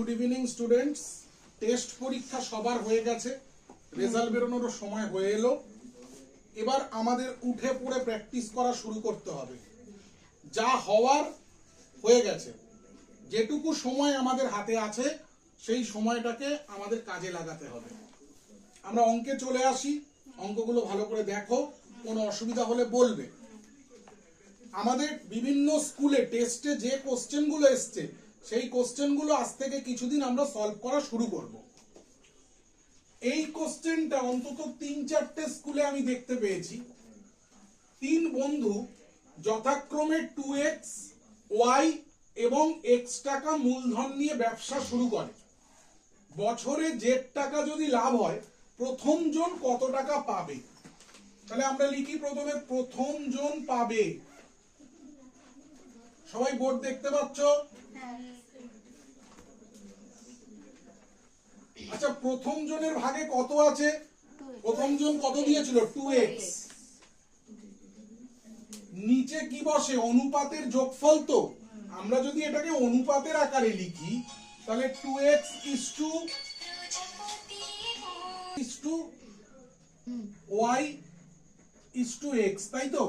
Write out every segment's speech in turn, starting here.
Good evening students. Test পরীক্ষা সবার হয়ে গেছে, রেজাল্ট বেরোনোর সময় হয়ে এলো। এবার আমাদের উঠে পড়ে প্র্যাকটিস করা শুরু করতে হবে। যা হওয়ার হয়ে গেছে, যেটুকু সময় আমাদের হাতে আছে সেই সময়টাকে আমাদের কাজে লাগাতে হবে। আমরা অঙ্কে চলে আসি, অঙ্কগুলো ভালো করে দেখো, কোনো অসুবিধা হলে বলবে। আমাদের বিভিন্ন স্কুলে টেস্টে যে কোশ্চেনগুলো এসছে সেই কোশ্চেনগুলো আজ থেকে কিছুদিন আমরা সলভ করা শুরু করব। এই কোশ্চেনটা অন্তত ৩-৪টে স্কুলে আমি দেখতে পেয়েছি। ৩ বন্ধু যথাক্রমে 2x, y এবং x টাকা মূলধন নিয়ে ব্যবসা শুরু করে। বছরে z টাকা যদি লাভ হয়, প্রথম জন কত টাকা পাবে? তাহলে আমরা লিখি প্রথমে প্রথম জন পাবে। সবাই বোর্ড দেখতে পাচ্ছ? আচ্ছা, প্রথম জনের ভাগে কত আছে? প্রথম জন কত দিয়েছিল? 2x। নিচে কি বসে? অনুপাতের যোগফল। তো আমরা যদি এটাকে অনুপাতের আকারে লিখি তাহলে 2x is to y is to x, তাই তো?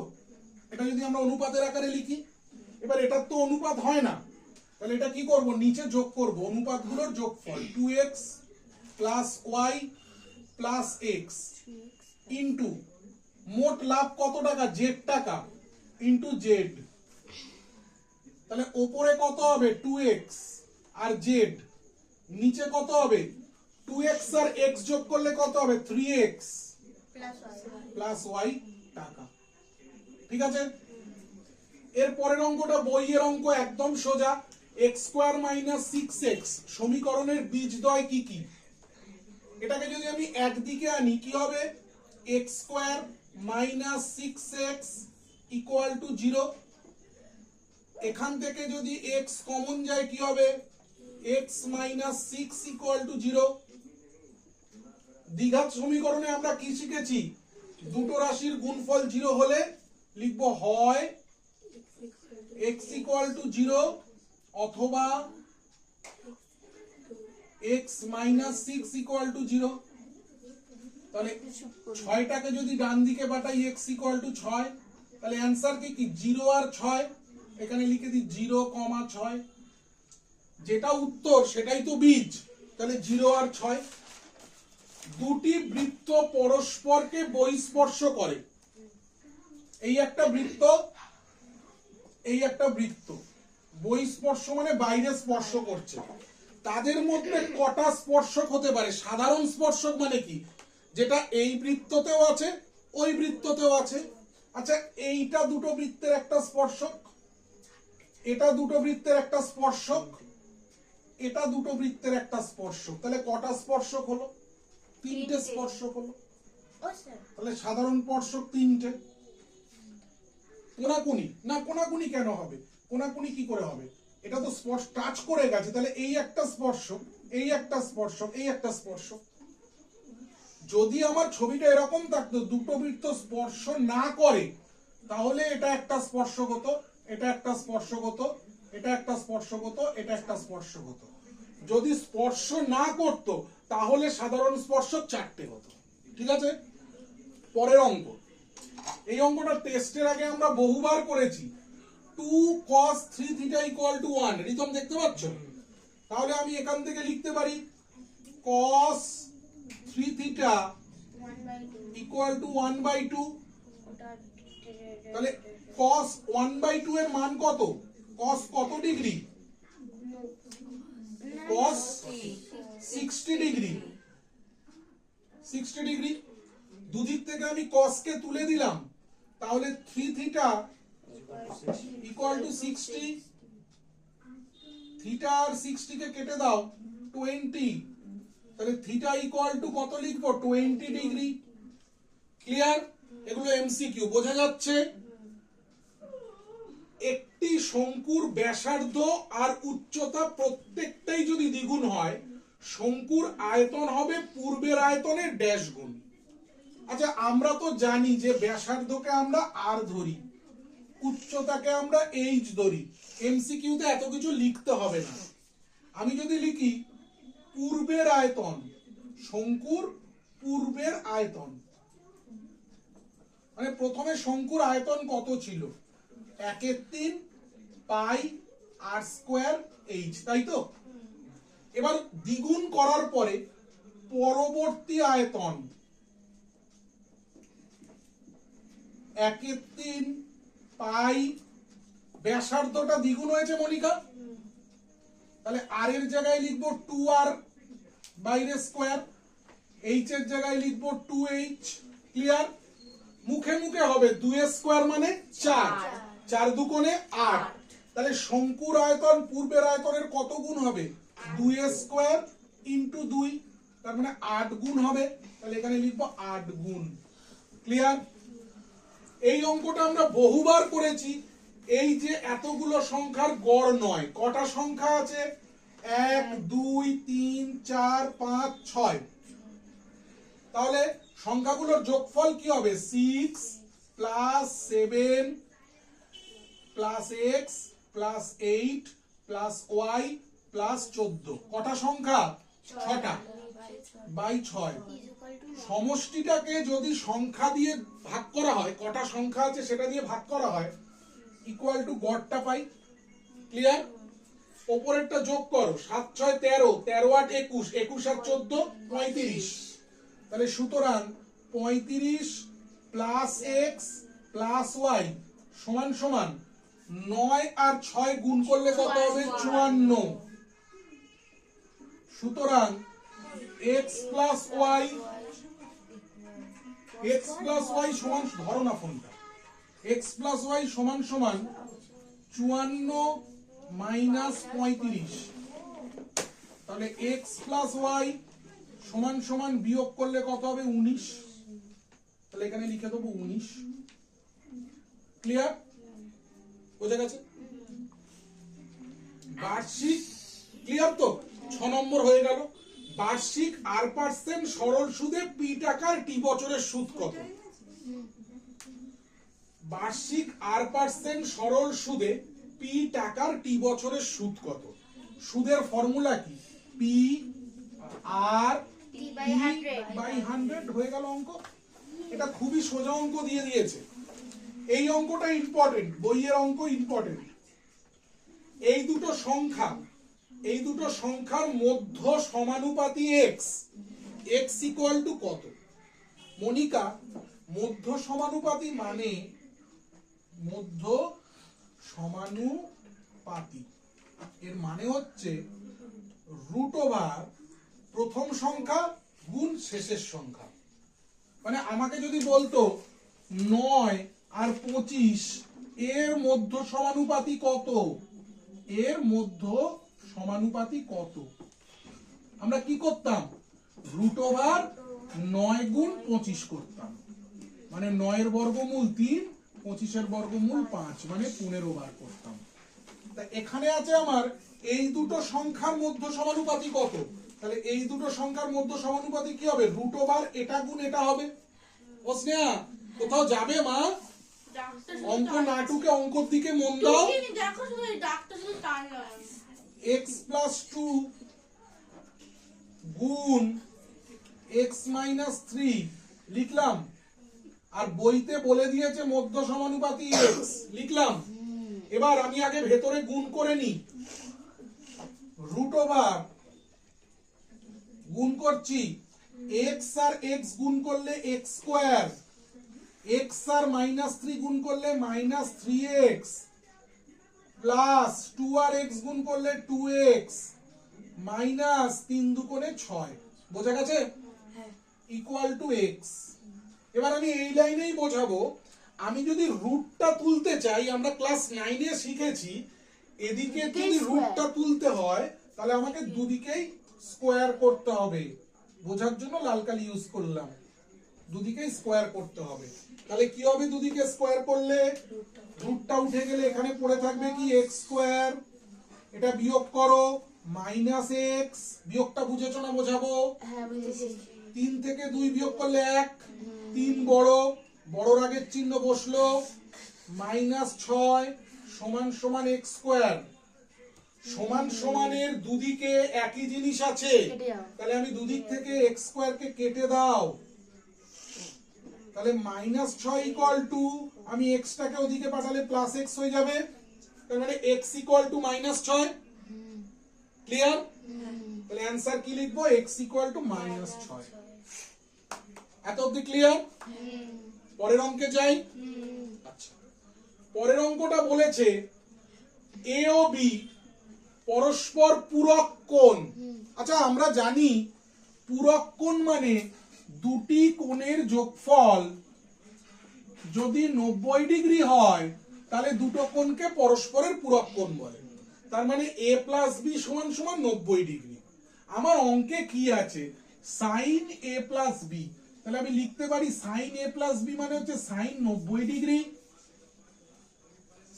এটা যদি আমরা অনুপাতের আকারে লিখি, এবার এটার তো অনুপাত হয় না, তাহলে এটা কি করব? নিচে যোগ করব অনুপাতগুলোর যোগফল। 2x plus y plus x into মোট লাভ কত টাকা? z টাকা ইন্টু z। তাহলে উপরে কত হবে? 2x আর z। নিচে কত হবে? 2x আর x যোগ করলে কত হবে? 3x প্লাস y টাকা। ঠিক আছে? এর পরের অঙ্কটা বইয়ের অঙ্ক, একদম সোজা। x স্কয়ার মাইনাস 6x সমীকরণের বীজদ্বয় কি কি? এটাকে যদি আমি একদিকে আনি কি হবে? x square minus 6x equal to 0। এখান থেকে যদি x কমন যায় কি হবে? x minus 6 equal to 0। দ্বিঘাত সমীকরণে আমরা কি শিখেছি? দুটো রাশির গুণফল 0 হলে লিখবো হয় x ইকুয়াল টু 0 অথবা x মাইনাস 6 ইকুয়াল টু 0। তাহলে 6টাকে যদি ডান দিকে পাঠাই x ইকুয়াল টু 6, তাহলে অ্যানসার কি 0 আর 6। এখানে লিখে দিই 0,6। যেটা উত্তর সেটাই তো বীজ, তাহলে 0 আর 6। দুটি বৃত্ত পরস্পরকে বহিঃস্পর্শ করে। এই একটা বৃত্ত, এই একটা বৃত্ত। বহিঃস্পর্শ মানে বাইরে স্পর্শ করছে। তাদের মধ্যে কটা স্পর্শক হতে পারে? সাধারণ স্পর্শক মানে কি? যেটা এই বৃত্ততেও আছে, ওই বৃত্ততেও আছে। আচ্ছা, এইটা দুটো বৃত্তের একটা স্পর্শক, এটা দুটো বৃত্তের একটা স্পর্শক, এটা দুটো বৃত্তের একটা স্পর্শক। তাহলে কটা স্পর্শক হলো? 3টে স্পর্শক হলো। তাহলে সাধারণ স্পর্শক 3টে। কোনাকুনি না, কোনাকুনি কেন হবে? কোনাকুনি কি করে হবে? এটা তো স্পর্শ, টাচ করে গেছে। তাহলে এই একটা স্পর্শক, এই একটা স্পর্শক, এই একটা স্পর্শক। যদি আমার ছবিটা এরকম থাকতো, দুটো বৃত্ত স্পর্শ না করে, তাহলে এটা একটা স্পর্শক হতো, এটা একটা স্পর্শক হতো, এটা একটা স্পর্শক হতো, এটা একটা স্পর্শক হতো। যদি স্পর্শ না করত তাহলে সাধারণ স্পর্শক 4টে হতো। ঠিক আছে? পরের অঙ্ক। এই অঙ্কটা টেস্টের আগে আমরা বহুবার করেছি। 2 cos 3 theta equal to 1। Ritam দেখতে পাচ্ছ? তাহলে আমি এখান থেকে লিখতে পারি cos 3 theta equal to 1/2। তাহলে cos 1/2 এর মান কত? cos কত ডিগ্রি? cos 60 degree. 60 ডিগ্রি। দুদিক থেকে আমি cos কে তুলে দিলাম, তাহলে 3 theta equal to 60। থিটা আর 60 কে কেটে দাও, 20। তাহলে থিটা ইকুয়াল টু কত লিখবো? 20 ডিগ্রি। ক্লিয়ার? এগুলো এমসিকিউ, বোঝা যাচ্ছে? একটি শঙ্কুর ব্যাসার্ধ আর উচ্চতা প্রত্যেকটাই যদি দ্বিগুণ হয়, শঙ্কুর আয়তন হবে পূর্বের আয়তনের ড্যাশ গুণ। আচ্ছা, আমরা তো জানি যে ব্যাসার্ধকে আমরা আর ধরি, উচ্চতাকে আমরা এইচ ধরি। এমসিকিউতে এত কিছু লিখতে হবে না। আমি যদি লিখি পূর্বের আয়তন, শঙ্কুর পূর্বের আয়তন, মানে প্রথমে শঙ্কুর আয়তন কত ছিল? 1/3 পাই আর স্কোয়ার এইচ, তাই তো? এবার দ্বিগুণ করার পরে পরবর্তী আয়তন 1/3 পাই, ব্যাসার্ধটা দ্বিগুণ হয়েছে মনিকা, তাহলে আর এর জায়গায় লিখবো 2r বাইরে স্কোয়ার, এইচ এর জায়গায় লিখবো 2h। ক্লিয়ার? মুখে মুখে হবে 2 স্কোয়ার মানে 4, 4 দুগুণে 8, তাহলে শঙ্কুর আয়তন পূর্বের আয়তনের কত গুণ হবে? 2 স্কোয়ার ইন্টু 2, তার মানে 8 গুণ হবে, তাহলে এখানে লিখবো 8 গুণ। ক্লিয়ার? এই অঙ্কটা আমরা বহুবার করেছি। এই যে এতগুলো সংখ্যার গড় নয়, কটা সংখ্যা আছে? 1 2 3 4 5 6, তাহলে সংখ্যাগুলোর যোগফল কি হবে? 6 plus 7 plus x plus 8 plus y plus 14, কটা সংখ্যা? 6টা, বাই 6। সমষ্টিটাকে যদি সংখ্যা দিয়ে ভাগ করা হয়, কটা সংখ্যা আছে সেটা দিয়ে ভাগ করা হয়, ইকুয়াল টু গড়টা পাই। ক্লিয়ার? উপরেরটা যোগ করো, 7 6 13, 13 8 21, 21 আর 14 35, তাহলে সুতরাং 35 প্লাস এক্স প্লাস ওয়াই সমান সমান 9 আর 6 গুণ করলে কত হবে? 54। সুতরাং x plus y, x plus y সমান, ধরো না ফোনটা, এক্স প্লাস ওয়াই সমান সমান 54 মাইনাস 35, তাহলে এক্স প্লাস ওয়াই সমান সমান বিয়োগ করলে কত হবে? 19, তাহলে এখানে লিখে দেবো 19। ক্লিয়ার? বোঝা গেছে? বার্ষিক, ক্লিয়ার তো? 6 নম্বর হয়ে গেল। বার্ষিক r% সরল সুদে পি টাকার টি বছরের সুদ কত? বার্ষিক r% সরল সুদে পি টাকার টি বছরের সুদ কত? সুদের ফর্মুলা কি? পি আর টি বাই 100 হয়ে গেল অঙ্ক। এটা খুবই সোজা অঙ্ক দিয়ে দিয়েছে। এই অঙ্কটা ইম্পর্টেন্ট, বইয়ের অঙ্ক ইম্পর্টেন্ট। এই দুটো সংখ্যার মধ্য সমানুপাতি এক্স, এক্স ইকুয়াল টু কত? মনিকা, মধ্য সমানুপাতি মানে মধ্য সমানুপাতি এর মানে হচ্ছে রুট ওভার প্রথম সংখ্যা গুণ শেষের সংখ্যা। মানে আমাকে যদি বলতো 9 আর 25 এর মধ্য সমানুপাতি কত, এর মধ্য সমানুপাতি কত, আমরা কি করতাম? রুট ওভার 9 গুণ 25 করতাম, মানে 9 এর বর্গমূল 3, 25 এর বর্গমূল 5, মানে 15 বার করতাম। তা এখানে আছে আমার এই দুটো সংখ্যার মধ্য সমানুপাতি কত, তাহলে এই দুটো সংখ্যার মধ্য সমানুপাতি কি হবে? রুট ওভার এটা গুণ এটা হবে। ও স্নেহা, কোথাও যাবে মা? অঙ্ক নাটুকে অঙ্কর দিকে মন দাও। x প্লাস 2 গুণ x মাইনাস 3 লিখলাম, আর বইতে বলে দিয়েছে মধ্য সমানুপাতি x লিখলাম। এবার আমি আগে ভেতরে গুণ করে নি, রুট ওভার গুণ করছি, x আর x গুণ করলে x স্কয়ার, x আর মাইনাস 3 গুণ করলে মাইনাস 3x, প্লাস 2 আর x গুণ করলে 2x, মাইনাস 3 দুগুণে 6, বোঝা গেছে? Equal to x। এবার আমি এই লাইনেই বোঝাবো, আমি যদি রুটটা তুলতে চাই, আমরা ক্লাস 9 এ শিখেছি এদিকে যদি রুটটা তুলতে হয় তাহলে আমাকে দুদিকেই স্কয়ার করতে হবে। বোঝার জন্য লাল কালি ইউজ করলাম, দুদিকেই স্কয়ার করতে হবে। তাহলে কি হবে? দুদিকে স্কয়ার করলে রুটটা উঠে গেলে এখানে পড়ে থাকবে কি? x স্কয়ার, এটা বিয়োগ করো মাইনাস x, বিয়োগটা বুঝেছো না বোঝাবো? হ্যাঁ বুঝেছি। 3 থেকে 2 বিয়োগ করলে 1, 3 বড়র আগের চিহ্ন বসলো, মাইনাস 6 সমান সমান x স্কয়ার, সমান সমানের দুদিকে একই জিনিস আছে, তাহলে আমি দুদিক থেকে এক্স স্কোয়ার কে কেটে দাও, তাহলে -6 ইকুয়াল টু আমি এক্স টাকে ওদিকে পাঠালে প্লাস এক্স হয়ে যাবে, তার মানে এক্স ইকুয়াল টু -6। ক্লিয়ার? তাহলে অ্যানসার কি লিখবো? X equal to -6। এত অবধি ক্লিয়ার? পরের অঙ্কে যাই। আচ্ছা, পরের অঙ্কটা বলেছে এ ও বি পরস্পর পূরক কোণ। আচ্ছা, আমরা জানি পূরক কোণ মানে দুটি কোণের যোগফল যদি 90 ডিগ্রি হয় তাহলে দুটো কোণকে পরস্পরের পূরক কোণ বলে। তার মানে a প্লাস বি সমান সমান 90 ডিগ্রি। আমার অঙ্কে কি আছে? সাইন a প্লাস বি, তাহলে আমি লিখতে পারি সাইন a প্লাস বি মানে হচ্ছে সাইন 90 ডিগ্রি।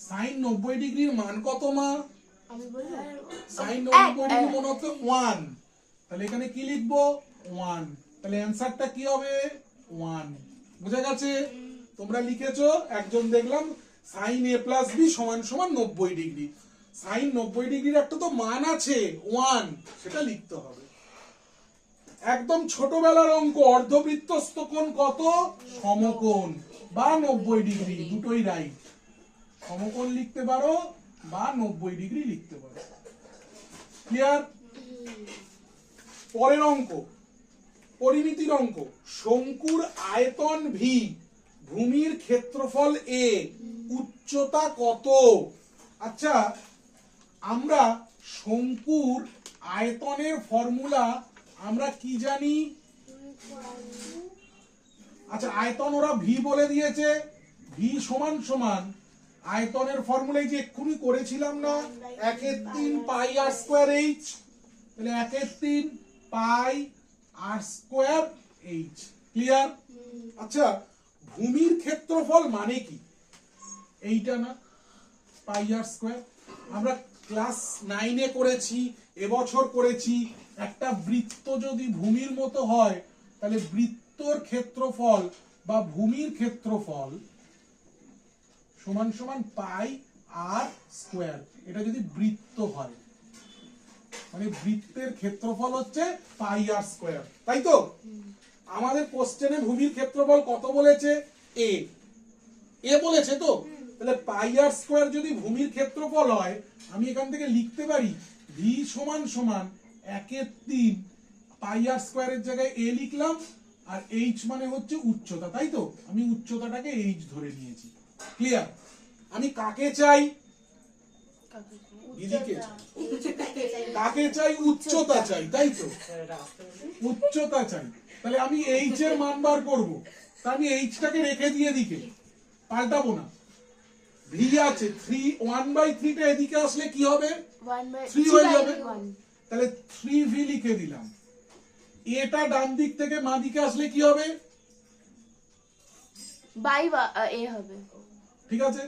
সাইন 90 ডিগ্রির মান কত মা? আমি বলবো সাইন 90 ডিগ্রি মান হচ্ছে 1, তাহলে এখানে কি লিখবো? 1। তাহলে অ্যানসারটা কি হবে? 1। বুঝা গেছে? তোমরা লিখেছো, একজন দেখলাম সাইন a প্লাস বি সমান সমান 90 ডিগ্রি। সাইন 90 ডিগ্রির একটা তো মান আছে 1, সেটা লিখতে হবে। একদম ছোটবেলার অঙ্ক, অর্ধবৃত্তস্থ কোণ কত? সমকোণ বা 90 ডিগ্রি, দুটোই রাইট। সমকোণ লিখতে পারো বা 90 ডিগ্রি লিখতে পারো। ক্লিয়ার? পরের অঙ্ক পরিমিতির অঙ্ক। শঙ্কুর আয়তন ভি, ভূমির ক্ষেত্রফল এ, উচ্চতা কত? আচ্ছা, আমরা শঙ্কুর আয়তনের ফর্মুলা আমরা কি জানি? আচ্ছা, আয়তন ওরা ভি বলে দিয়েছে, ভি সমান সমান আয়তনের ফর্মুলায় যে এক্ষুনি করেছিলাম না, 1/3 পাই আর স্কোয়ার এইচ, তাহলে 1/3 পাই আর স্কোয়ার এইচ। ক্লিয়ার? আচ্ছা, ভূমির ক্ষেত্রফল মানে কি? এইটা না, পাই আর স্কোয়ার। আমরা ক্লাস 9-এ করেছি, এবছর করেছি। একটা বৃত্ত যদি ভূমির মতো হয় তাহলে বৃত্তর ক্ষেত্রফল বা ভূমির ক্ষেত্রফল সমান সমান পাই আর স্কোয়ার। এটা যদি বৃত্ত হয়, মানে বৃত্তের ক্ষেত্রফল হচ্ছে পাই আর স্কোয়ার, তাই তো? আমাদের কোশ্চেনে ভূমির ক্ষেত্রফল কত বলেছে? এ বলেছে তো, তাহলে পাই আর স্কোয়ার যদি ভূমির ক্ষেত্রফল হয়, আমি এখান থেকে লিখতে পারি ভি সমান সমান 1/3 পাই আর স্কোয়ারের জায়গায় এ লিখলাম, আর এইচ মানে হচ্ছে উচ্চতা, তাই তো? আমি উচ্চতাটাকে এইচ ধরে নিয়েছি। ক্লিয়ার? আমি কাকে চাই? দিদিকে চাই। কাকে চাই? উচ্চতা চাই, তাই তো? উচ্চতা চাই। তাহলে আমি এইচ এর মান বার করব, তা আমি এইচটাকে রেখে দিয়ে দিকে পাল্টাবো না। ভি আছে 3, 1/3 টা এদিকে আসলে কি হবে? 3 হয়ে যাবে। তাহলে 3v লিখে দিলাম। এটা ডান দিক থেকে মা দিকে আসলে কি হবে? বাই এ হবে। ঠিক আছে?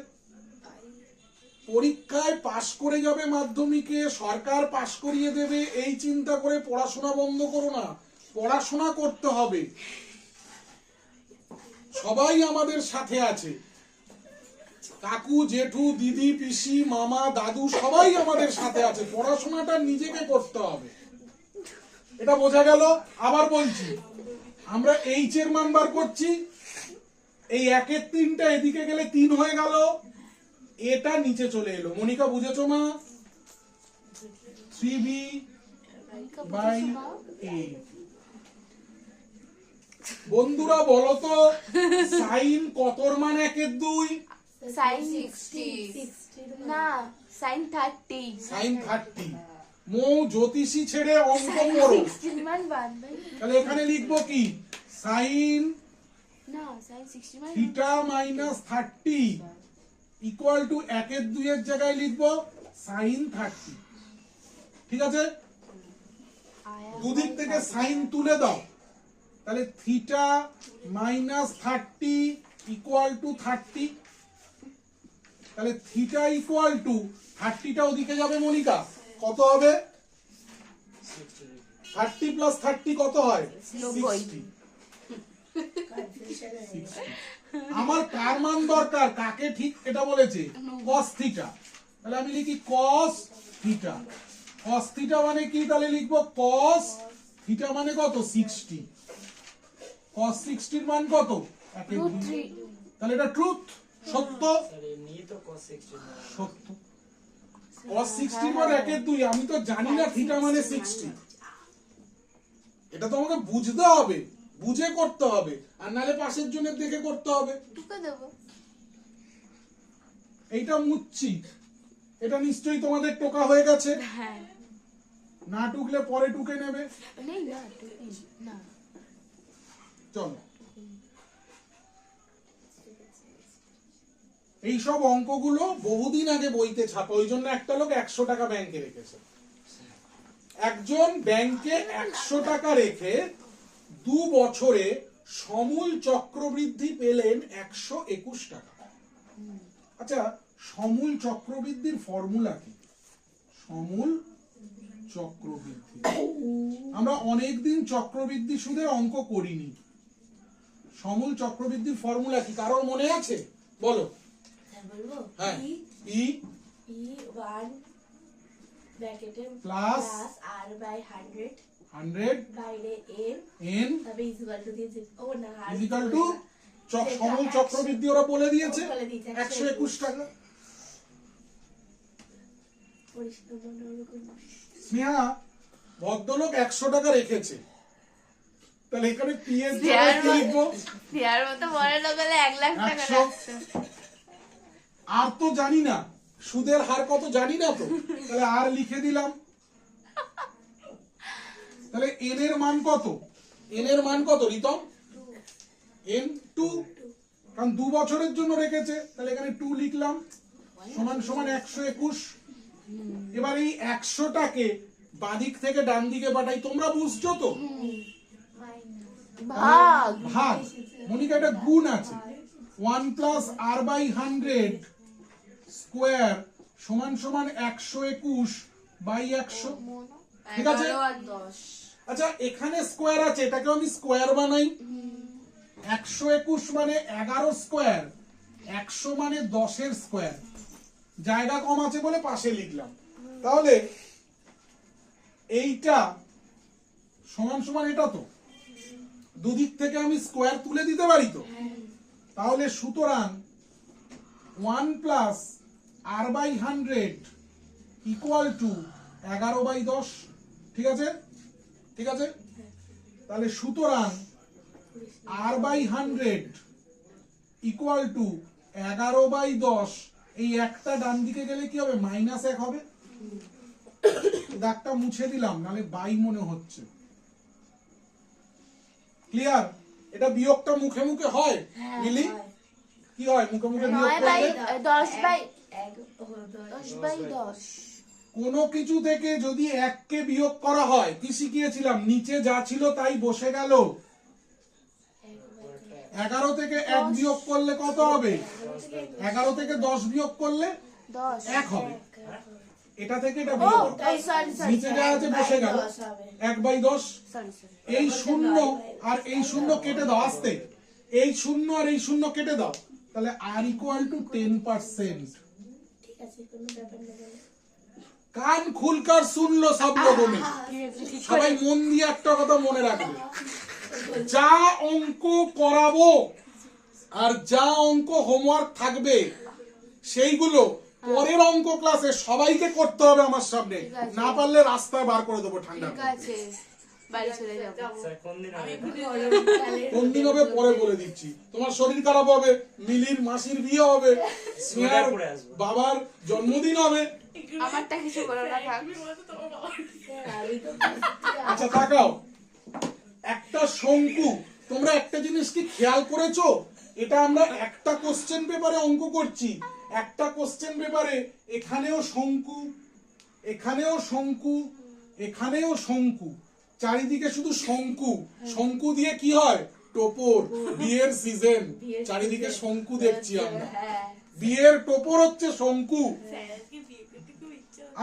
পরীক্ষায় পাশ করে যাবে, মাধ্যমিকে সরকার পাশ করিয়ে দেবে, এই চিন্তা করে পড়াশোনা বন্ধ করো না। পড়াশোনা করতে হবে। সবাই আমাদের সাথে আছে, কাকু, জেঠু, দিদি, পিসি, মামা, দাদু সবাই আমাদের সাথে আছে। পড়াশোনাটা নিজেকে করতে হবে, এটা বোঝা গেল? আবার বলছি, আমরা এইচ এর মান বার করছি। এই 1/3টা এদিকে গেলে 3 হয়ে গেল, এটা নিচে চলে এলো। মনিকা বুঝেছো মা? 3v by a। বন্ধুরা বলো তো, সাইন কতর মান 1/2? সাইন 60 না, সাইন 30। সাইন 30। মো জ্যোতিষী ছেড়ে অঙ্ক করো। 60 মান 1/2। তাহলে এখানে লিখবো কি? সাইন না, সাইন 60 মান থিটা মাইনাস 30 ইকুয়াল টু 1/2 এর জায়গায় লিখবো সাইন 30। ঠিক আছে? দুদিক থেকে সাইন তুলে দাও, তাহলে থিটা মাইনাস 30 ইকুয়াল টু 30। তাহলে থিটা ইকুয়াল টু 30টা ওদিকে যাবে মনিকা, কত হবে? 30 প্লাস 30 কত হয়? 60। আমার কার মান দরকার? কাকে ঠিক এটা বলেছে? cos theta. তাহলে আমি লিখি cos থিটা। cos থিটা মানে কি, তাহলে লিখবো cos থিটা মানে কত 60, cos 60 এর মান কত 1 রুট 3 তাহলে এটা ট্রুথ, সত্য, স্যার এমনি তো cos 60 না। সত্য। cos 60 মানে 1/2, আমি তো জানি না থিটা মানে 60, এটা তো আমাকে বুঝতে হবে, বুঝে করতে হবে, আর নালে পাশের জনের দেখে করতে হবে। টুকে দেবো। এইটা মুচ্ছি, এটা নিশ্চয়ই তোমাদের টোকা হয়ে গেছে, হ্যাঁ না টুকলে পরে টুকে নেবে। নেই না টুকি না। চলো, এইসব অঙ্কগুলো বহুদিন আগে বইতে ছাপা, ওই জন্য একটা লোক 100 টাকা ব্যাংকে রেখেছে। একজন ব্যাংকে 100 টাকা রেখে 2 বছরে সমূল চক্রবৃদ্ধি পেলেন 121 টাকা। আচ্ছা, সমূল চক্রবৃদ্ধির ফর্মুলা কি? সমূল চক্রবৃদ্ধি, আমরা অনেকদিন চক্রবৃদ্ধি সুদের অঙ্ক করিনি। সমূল চক্রবৃদ্ধির ফর্মুলা কি কারোর মনে আছে? বলো। বলবো হ্যাঁ, ই ই 1 ব্র্যাকেটে প্লাস প্লাস আর বাই 100 100 বাইরে এন এন তবে ইকুয়াল টু দিয়ে ও না আর ইকুয়াল টু সমূল চক্রবৃদ্ধি ওরা বলে দিয়েছে বলে দিয়েছে, 121 টাকা। পরিষ্কার মনে ওরকম স্নেহা, ভদ্রলোক 100 টাকা রেখেছে, তাহলে এখানে পিএস দেয়ার কি লিখবো? দেয়ার মতো মনে না করলে 1 লাখ টাকা 100 রাখছো। আর তো জানি না, সুদের হার কত জানি না তো, তাহলে আর লিখে দিলাম। তাহলে এন এর মান কত? এন এর মান কত রিতম? এন 2, কারণ 2 বছরের জন্য রেখেছে, তাহলে এখানে 2 লিখলাম, সমান সমান 121। এবার এই 100টাকে বাঁদিক থেকে ডান দিকে পাঠাই, তোমরা বুঝছো তো? ভাগ ভাগ, মনিকা এটা গুণ আছে, 1 প্লাস আর বাই 100 স্কোয়ার সমান সমান 121 বাই 100। ঠিক আছে? 11 আর 10 আচ্ছা, এখানে স্কোয়ার আছে, এটাকে আমি স্কোয়ার বানাই। 121 মানে 11 স্কোয়ার, 100 মানে 10 এর স্কোয়ার, জায়গা কম আছে বলে পাশে লিখলাম। তাহলে এইটা সমান সমান এটা, তো দুদিক থেকে আমি স্কোয়ার তুলে দিতে পারি তো। তাহলে সুতরাং 1 plus r by 100 equal to 11 by 10। ঠিক আছে? ঠিক আছে, তাহলে সুতরাং r by 100 equal to 11 by 10, এই একটা ডান দিকে গেলে কি হবে? -1 হবে। দাগটা মুছে দিলাম, নালে বাই মনে হচ্ছে। ক্লিয়ার? এটা বিয়োগটা মুখে মুখে হয় মিলি? কি হয় মুখে মুখে বিয়োগ 9 বাই করলে? 10 বাই 10 10 বাই 10 কোনো কিছু থেকে যদি 1 কে বিয়োগ করা হয়, কি শিখিয়েছিলাম? নিচে যা ছিল তাই বসে গেল। 11 থেকে 1 বিয়োগ করলে কত হবে? 11 থেকে 10 বিয়োগ করলে 10 1 হবে। এটা থেকে এটা ও বিয়োগ করতে হবে। সরি সরি নিচে যা আছে বসে গেল, 1 বাই 10। সরি সরি এই শূন্য আর এই শূন্য কেটে দাও আস্তে, এই শূন্য আর এই শূন্য কেটে দাও, তাহলে আর ইকুয়াল টু 10%। ঠিক আছে, কোনো ব্যাপার না। কান খুলকার শুনলো সব লোগনে, সবাই মন দিয়ে একটা কথা মনে রাখবে, যা অঙ্ক করাবো আর যা অঙ্ক হোমওয়ার্ক থাকবে সেইগুলো পরের অঙ্ক ক্লাসে সবাইকে করতে হবে আমার সামনে, ঠিক আছে। না পারলে রাস্তায় বার করে দেবো ঠান্ডা। ঠিক আছে বাড়ি চলে যাব। স্যার কোন দিন হবে? কোন দিন হবে পরে বলে দিচ্ছি। তোমার শরীর খারাপ হবে, মিলির মাসির বিয়ে হবে, স্নেহার পরে আসবো। বাবার জন্মদিন হবে। আমারটা কিছু করো না থাক। আমি তো আচ্ছা তাকাও, একটা শঙ্কু, তোমরা একটা জিনিস কি খেয়াল করেছো? এটা আমরা একটা কোশ্চেন পেপারে অঙ্ক করছি, একটা কোশ্চেন পেপারে এখানেও শঙ্কু, এখানেও শঙ্কু, এখানেও শঙ্কু, চারিদিকে শুধু শঙ্কু। শঙ্কু দিয়ে কি হয়? টোপর, বিয়ের সিজন, চারিদিকে শঙ্কু দেখছি আমরা। বিয়ের টোপর হচ্ছে শঙ্কু।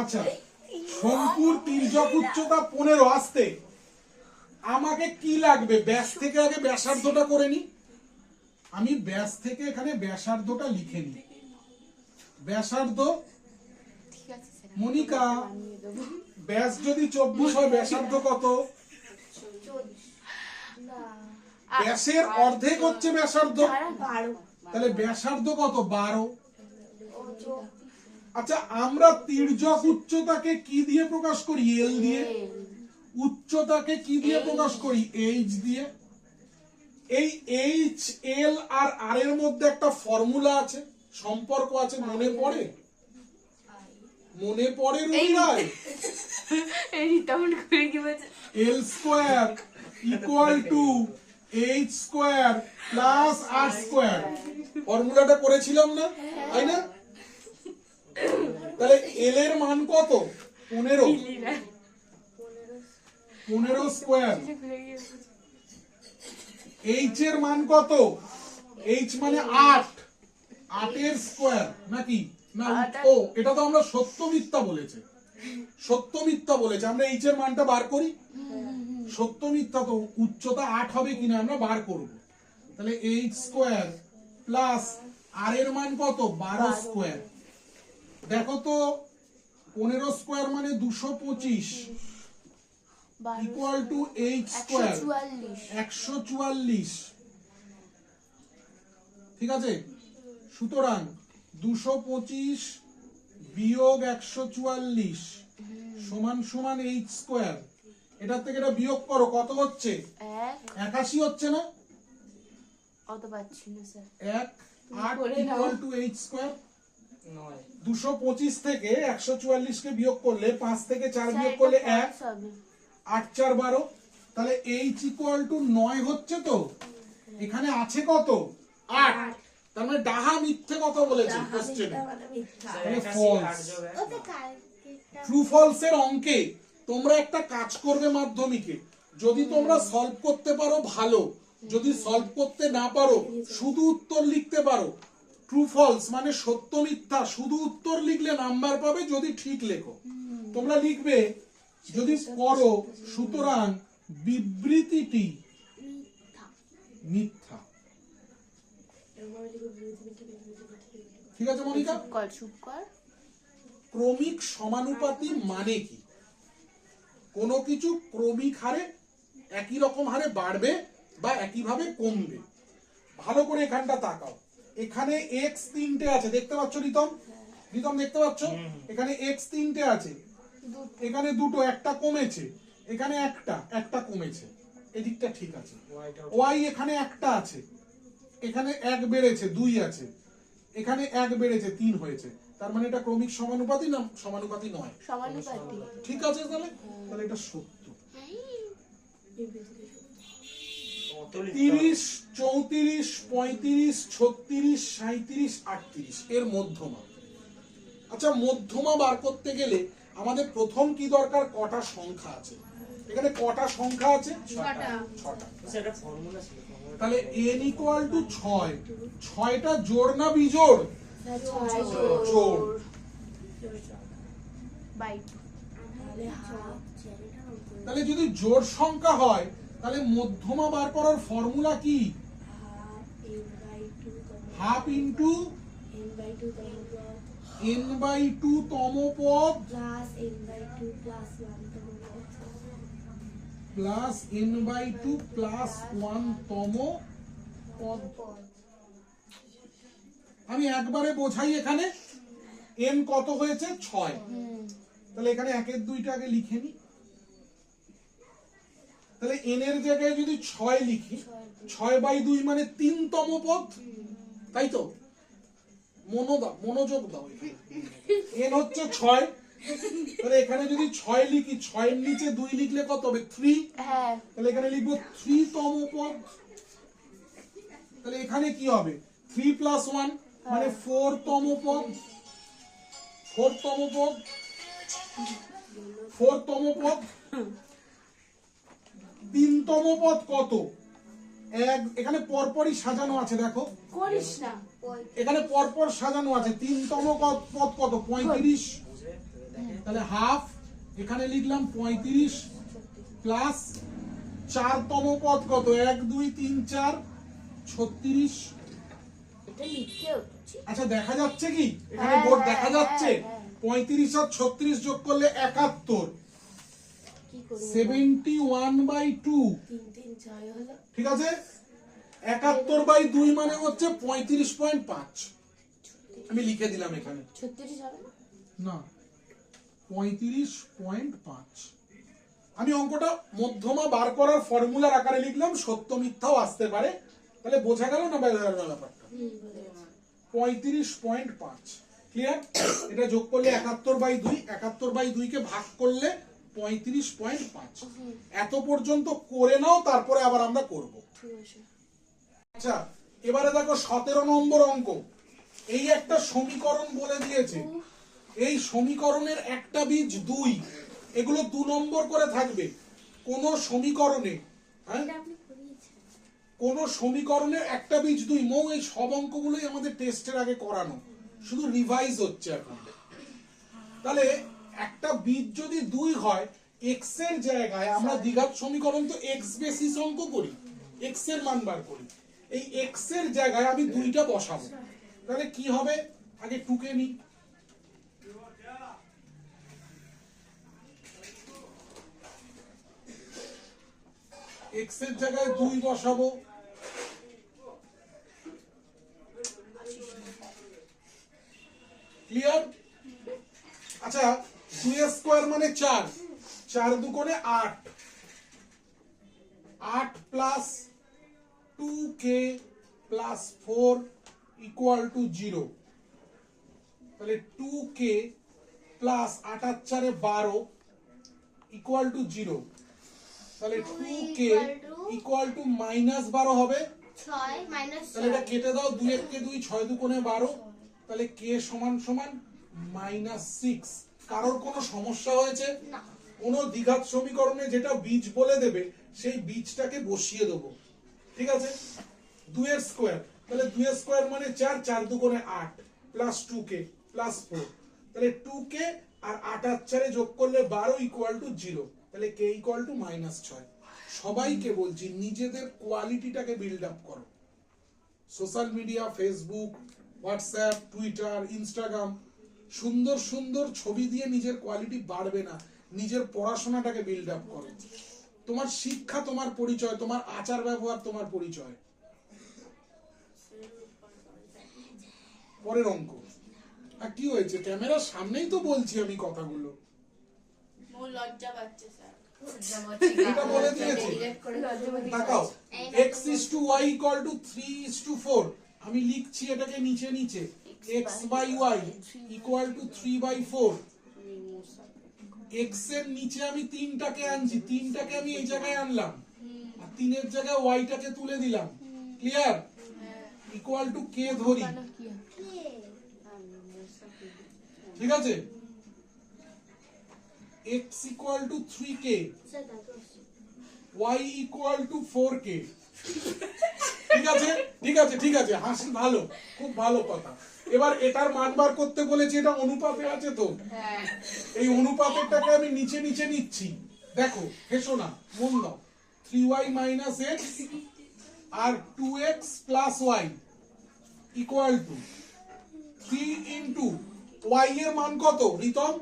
আচ্ছা, শঙ্কুর তির্যক উচ্চতা 15, আসতে আমাকে কি লাগবে? ব্যাস থেকে আগে ব্যাসার্ধটা করে নি। আমি ব্যাস থেকে এখানে ব্যাসার্ধটা লিখে নি। ব্যাসার্ধ ঠিক আছে স্যার। মনিকা ব্যাস যদি 24 হয় ব্যাসার্ধ কত? ব্যাসের অর্ধেক হচ্ছে ব্যাসার্ধ, 12 তাহলে ব্যাসার্ধ কত? 12। আচ্ছা, আমরা তির্যক উচ্চতাকে কি দিয়ে প্রকাশ করি? এল দিয়ে। উচ্চতাকে কি দিয়ে প্রকাশ করি? এইচ দিয়ে। এই এইচ, এল আর আর এর মধ্যে একটা ফর্মুলা আছে, সম্পর্ক আছে, মনে পড়ে? মনে পড়ে রুমিরাই? এই তেমন করে কি বলছে? L square equal to H square plus R square. ফর্মুলাটা করেছিলাম না, তাই না? তাহলে এল এর মান কত? 15। 15 স্কোয়ার। এইচ এর মান কত? এইচ মানে 8। 8 এর স্কোয়ার নাকি না? ও, এটা তো আমরা সত্য মিথ্যা বলেছে, সত্য মিথ্যা বলেছে। আমরা এইচ এর মানটা বার করি। সত্য মিথ্যা তো উচ্চতা 8 হবে কিনা আমরা বার করব। তাহলে এইচ স্কোয়ার প্লাস আর এর মান কত? 12 স্কোয়ার। দেখো তো 15 স্কোয়ার মানে 225 ইকুয়াল টু এইচ স্কোয়ার 144। ঠিক আছে, সুতরাং 225 বিয়োগ 144 সমান সমান এইচ স্কোয়ার। এটার থেকে এটা বিয়োগ করো, কত হচ্ছে? 81 হচ্ছে না? অত পাচ্ছি না sir. 1 8 equal to H square. 9 225 থেকে 144 কে বিয়োগ করলে 5 থেকে 4 বিয়োগ করলে 1, 8 4 12। তাহলে এইচ ইকুয়াল টু 9 হচ্ছে তো। এখানে আছে কত? 8। তার মানে ডাহা মিথ্যে কথা বলেছে কোশ্চেনে। তাহলে ফলস। ট্রু ফলস এর অঙ্কে তোমরা একটা কাজ করবে মাধ্যমিকে, যদি তোমরা সলভ করতে পারো ভালো, যদি সলভ করতে না পারো শুধু উত্তর লিখতে পারো। ট্রু ফলস মানে সত্য মিথ্যা, শুধু উত্তর লিখলে নাম্বার পাবে যদি ঠিক লেখো। তোমরা লিখবে যদি করো, সুতরাং বিবৃতিটি মিথ্যা। ঠিক আছে মনিকা? চুপ কর। ক্রমিক সমানুপাতি মানে কি? কোনো কিছু ক্রমিক হারে একই রকম হারে বাড়বে বা একইভাবে কমবে। ভালো করে এখানটা তাকাও। এখানে x 3টে আছে, দেখতে পাচ্ছ রিতম? রিতম দেখতে পাচ্ছ? এখানে x 3টে আছে, এখানে দুটো, একটা কমেছে, এখানে একটা কমেছে। এদিকটা ঠিক আছে। y এখানে একটা আছে, এখানে 1 বেড়েছে, 2 আছে, এখানে 1 বেড়েছে, 3 হয়েছে। তার মানে এটা ক্রমিক সমানুপাতি না সমানুপাতি নয়? সমানুপাতি। ঠিক আছে, তাহলে তাহলে এটা সত্য। 30 34 35 36 37 38 এর মধ্যমা। আচ্ছা, মধ্যমা বার করতে গেলে আমাদের প্রথম কি দরকার? কটা সংখ্যা আছে? এখানে কটা সংখ্যা আছে? 6টা। সেটা ফর্মুলা ছিল। তাহলে n ইকুয়াল টু 6। 6টা জোড় না বিজোড়? জোড়। বাই। তাহলে যদি জোড় সংখ্যা হয় তাহলে মধ্যমা বার করার ফর্মুলা কি? হাফ ইন্টু n/2 তম পদ প্লাস n/2 প্লাস 1 তম পদ। আমি একবারে বোঝাই, এখানে n কত হয়েছে? 6। তাহলে এখানে 1 এর 2টা আগে লিখে নি। তাহলে n এর জায়গায় যদি 6 লিখি, 6/2 মানে 3 তম পদ, তাই তো? মনোযোগ দাও। n হচ্ছে 6, তাহলে এখানে যদি 6 লিখি, 6 এর নিচে 2 লিখলে কত হবে? 3। হ্যাঁ, তাহলে এখানে লিখবো 3 তম পদ। তাহলে এখানে কি হবে? 3 প্লাস 1 মানে 4 তম পদ। 4 তম পদ। 4 তম পদ। 3 তম পদ কত? এখানে পরপরই সাজানো আছে, দেখো। করিস না। এখানে পরপর সাজানো আছে। 3 তম পদ কত? 35। তাহলে হাফ, এখানে লিখলাম 35 প্লাস 4 তম পদ কত? 1 2 3 4 36। এটা লিখতে হচ্ছে। আচ্ছা, দেখা যাচ্ছে কি? এখানে বোর্ড দেখা যাচ্ছে? 35 আর 36 যোগ করলে 71, কি করে 71/2, 3 3 6 হলো ঠিক আছে। 71/2 মানে হচ্ছে 35.5। আমি লিখে দিলাম এখানে, 36 হবে না? না 35.5। আমি অঙ্কটা মধ্যমা বার করার ফর্মুলার আকারে লিখলাম, সত্য মিথ্যাও আসতে পারে, তাহলে বোঝা গেল না ব্যাপারটা। 35.5 ক্লিয়ার। এটা যোগ করলে 71/2, 71/2 কে ভাগ করলে 35.5। এত পর্যন্ত করে নাও, তারপরে আবার আমরা করব। ঠিক আছে। আচ্ছা এবারে দেখো 17 নম্বর অঙ্ক। এই একটা সমীকরণ বলে দিয়েছে, এই সমীকরণের একটা বীজ 2, এগুলো 2 নম্বর করে থাকবে। কোন সমীকরণে, হ্যাঁ, এটা আপনি করিয়েছেন কোন সমীকরণের একটা বীজ 2, মৌ এই সব অঙ্কগুলোই আমাদের টেস্টের আগে করানো, শুধু রিভাইজ হচ্ছে এখন। তাহলে একটা বীজ যদি 2 হয়, এক্স এর জায়গায় আমরা দ্বিঘাত সমীকরণ তো এক্স বেসিস অঙ্ক করি, এক্স এর মান বার করি। এই এক্স এর জায়গায় আমি 2টা বসাবো, তাহলে কি হবে, আগে 2 কে নিই। এক্স এর জায়গায় 2 বসাবো, ক্লিয়ার। আচ্ছা 2 এর স্কয়ার মানে 4, 4 দুগুণে 8, 8 plus 2k plus 4 equal to 0। তাহলে 2k plus 8 R 4 12 equal to 0। তাহলে 2k ইকুয়াল টু -12 হবে। 6 মাইনাস তাহলে এটা কেটে দাও, 2 1 কে 2, 6 দুগুণে 12, তাহলে k সমান সমান -6। কারোর কোনো সমস্যা হয়েছে? না। কোন দ্বিঘাত সমীকরণে যেটা বীজ বলে দেবে সেই বীজটাকে বসিয়ে দেবো, ঠিক আছে। 2 এর স্কয়ার, তাহলে 2 এর স্কয়ার মানে 4, 4 দুগুণে 8 প্লাস 2k প্লাস 4, তাহলে 2k আর 8 আর 4 যোগ করলে 12 ইকুয়াল টু 0, তাহলে k ইকুয়াল টু -6। সবাইকে বলছি নিজেদের কোয়ালিটিটাকে বিল্ড আপ করো। Social media, Facebook, WhatsApp, Twitter, Instagram, সুন্দর সুন্দর ছবি দিয়ে নিজের কোয়ালিটি বাড়বে না, নিজের পড়াশোনাটাকে বিল্ড আপ করো। তোমার শিক্ষা তোমার পরিচয়, তোমার আচার ব্যবহার তোমার পরিচয়। পরের অঙ্ক। আর কি হয়েছে, ক্যামেরার সামনেই তো বলছি আমি কথাগুলো। মোর লজ্জা পাচ্ছে স্যার। এটা বলে দিয়েছি, তাকাও। x is to y equal to 3 is to 4, আমি লিখছি এটাকে নিচে নিচে, x by y equal to 3/4। x এর নিচে আমি 3টাকে আনছি, 3টাকে আমি এই জায়গায় আনলাম, আর 3 এর জায়গায় y টাকে তুলে দিলাম, ক্লিয়ার। ইকুয়াল টু k ধরি, ঠিক আছে। x equal to 3k, sir তারপর y equal to 4k, ঠিক আছে ঠিক আছে ঠিক আছে, হাসি ভালো, খুব ভালো কথা। এবার এটার মান বার করতে বলেছি, এটা অনুপাতে আছে তো, এই অনুপাতেরটাকে আমি নিচে নিচে নিচ্ছি। দেখো হেসো না, মন দাও। 3y minus x আর 2x plus y equal to 3 into y এর মান কত রিতম?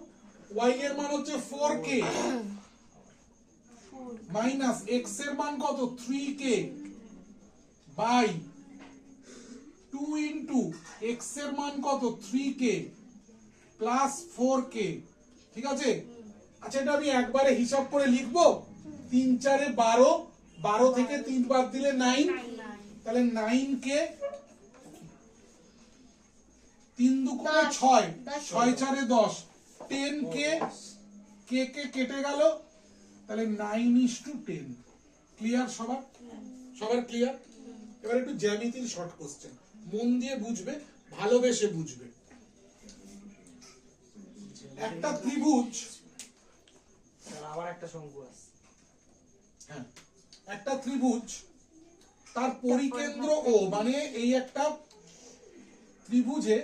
y এর মান হচ্ছে 4k মাইনাস x এর মান কত 3k বাই 2 ইন্টু x এর মান কত 3k প্লাস 4k, ঠিক আছে। আচ্ছা এটা আমি একবারে হিসাব করে লিখবো, 3 4 এ 12, 12 থেকে 3 বাদ দিলে 9, তাহলে 9k, 3 দুগুণে 6, 6 4 এ 10, 10k, k কে কেটে গেল, তাহলে 9:10। ক্লিয়ার সবার? সবার ক্লিয়ার? এবার একটু জ্যামিতির শর্ট কোশ্চেন, মন দিয়ে বুঝবে, ভালোবেসে বুঝবে। একটা ত্রিভুজ, স্যার আবার একটা শঙ্কু আছে। হ্যাঁ একটা ত্রিভুজ, তার পরিকেন্দ্র ও, মানে এই একটা ত্রিভুজে,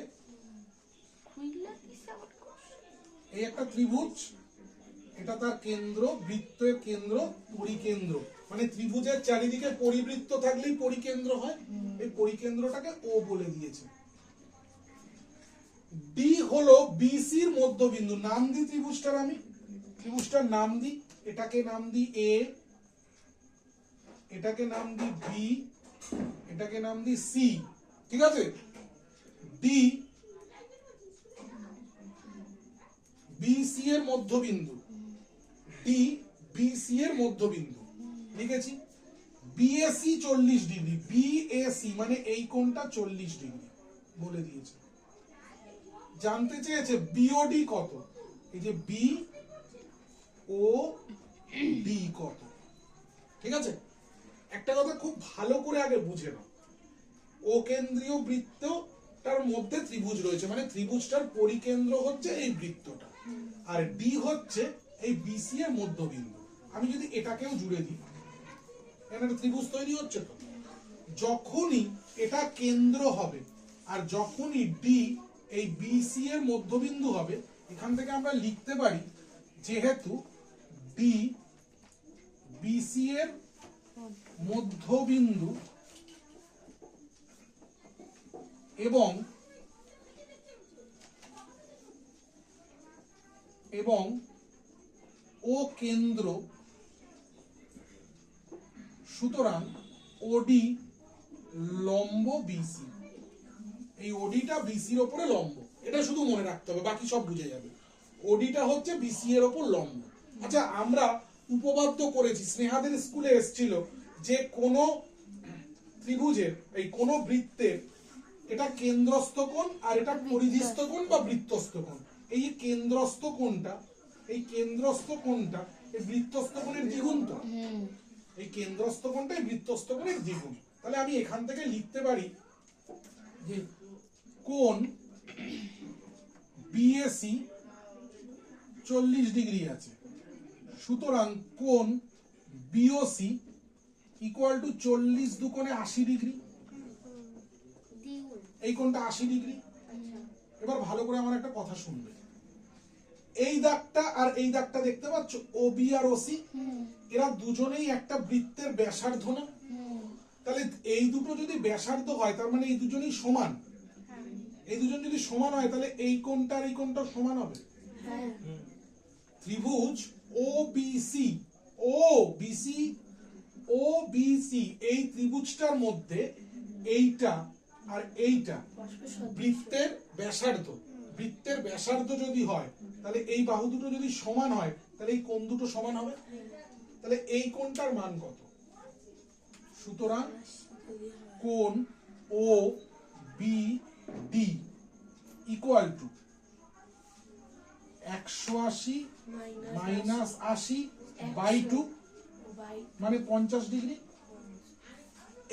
এই একটা ত্রিভুজ, এটা তার কেন্দ্র, বৃত্তের কেন্দ্র, পরিকেন্দ্র, মানে ত্রিভুজের চারিদিকে পরিবৃত্ত থাকলেই পরিকেন্দ্র হয়, এই পরিকেন্দ্রটাকে ও বলে দিয়েছে। ডি হলো বিসির মধ্যবিন্দু। নাম দিই ত্রিভুজটার, আমি ত্রিভুজটার নাম দিই, এটাকে নাম দিই এ, এটাকে নাম দিই বি, এটাকে নাম দিই সি। ঠিক আছে, ডি বিসি এর মধ্যবিন্দু, ডি বিসি এর মধ্যবিন্দু লিখেছি। বিএসি 40 ডিগ্রি, বিএসি মানে এই কোণটা 40 ডিগ্রি বলে দিয়েছে। জানতে চেয়েছে বিওডি কত, এই যে বি ও ডি কত। ঠিক আছে, একটা কথা খুব ভালো করে আগে বুঝে নাও, ও কেন্দ্রীয় বৃত্তটার মধ্যে ত্রিভুজ রয়েছে, মানে ত্রিভুজটার পরিকেন্দ্র হচ্ছে এই বৃত্তটা, আর ডি হচ্ছে এই বিসি এর মধ্যবিন্দু। আমি যদি এটাকেও জুড়ে দিই, এখানে ত্রিভুজ তৈরি হচ্ছে তো। যখনই এটা কেন্দ্র হবে আর যখনই ডি এই বিসি এর মধ্যবিন্দু হবে, এখান থেকে আমরা লিখতে পারি যেহেতু ডি বিসি এর মধ্যবিন্দু এবং ও কেন্দ্র, সুতরাং ওডি লম্ব বিসি। এই ওডিটা বিসির ওপরে লম্ব, এটা শুধু মনে রাখতে হবে, বাকি সব বুঝে যাবে। ওডিটা হচ্ছে বিসি এর ওপর লম্ব। আচ্ছা, আমরা উপপাদ্য করেছি, স্নেহাদের স্কুলে এসেছিল যে কোন ত্রিভুজের এই কোন বৃত্তের এটা কেন্দ্রস্থ কোণ আর এটা পরিধিস্থ কোণ বা বৃত্তস্থ কোণ। এই কেন্দ্রস্থ কোণটা, এই কেন্দ্রস্থ কোণটা এই বৃত্তস্থ কোণের দ্বিগুণ তো, এই কেন্দ্রস্থ কোণটা এই বৃত্তস্থ কোণের দ্বিগুণ। তাহলে আমি এখান থেকে লিখতে পারি যে কোণ বিএসি 40 ডিগ্রি আছে, সুতরাং কোণ বিওসি ইকুয়াল টু 40 দুকোণে 80 ডিগ্রি। দ্বিগুণ। এই কোণটা 80 ডিগ্রি। আচ্ছা। এবার ভালো করে আমার একটা কথা শুনবে, এই দাগটা আর এই দাগটা দেখতে পাচ্ছ, ওবি আর ওসি, এরা দুজনেই একটা বৃত্তের ব্যাসার্ধ না? তাহলে এই দুটো যদি ব্যাসার্ধ হয় তার মানে এই দুজনেই সমান। এই দুজন যদি সমান হয় তাহলে এই কোণটা আর এই কোণটা সমান হবে। হ্যাঁ। ত্রিভুজ ও বিসি, ও বিসি, ও বিসি, এই ত্রিভুজটার মধ্যে এইটা আর এইটা বৃত্তের ব্যাসার্ধ, বৃত্তের ব্যাসার্ধ যদি হয় তাহলে এই বাহু দুটো যদি সমান হয় তাহলে এই কোণ দুটো সমান হবে। তাহলে এই কোণটার মান কত? সুতরাং কোণ O B D equal to 180 minus 80 by 2 মানে 50 ডিগ্রি।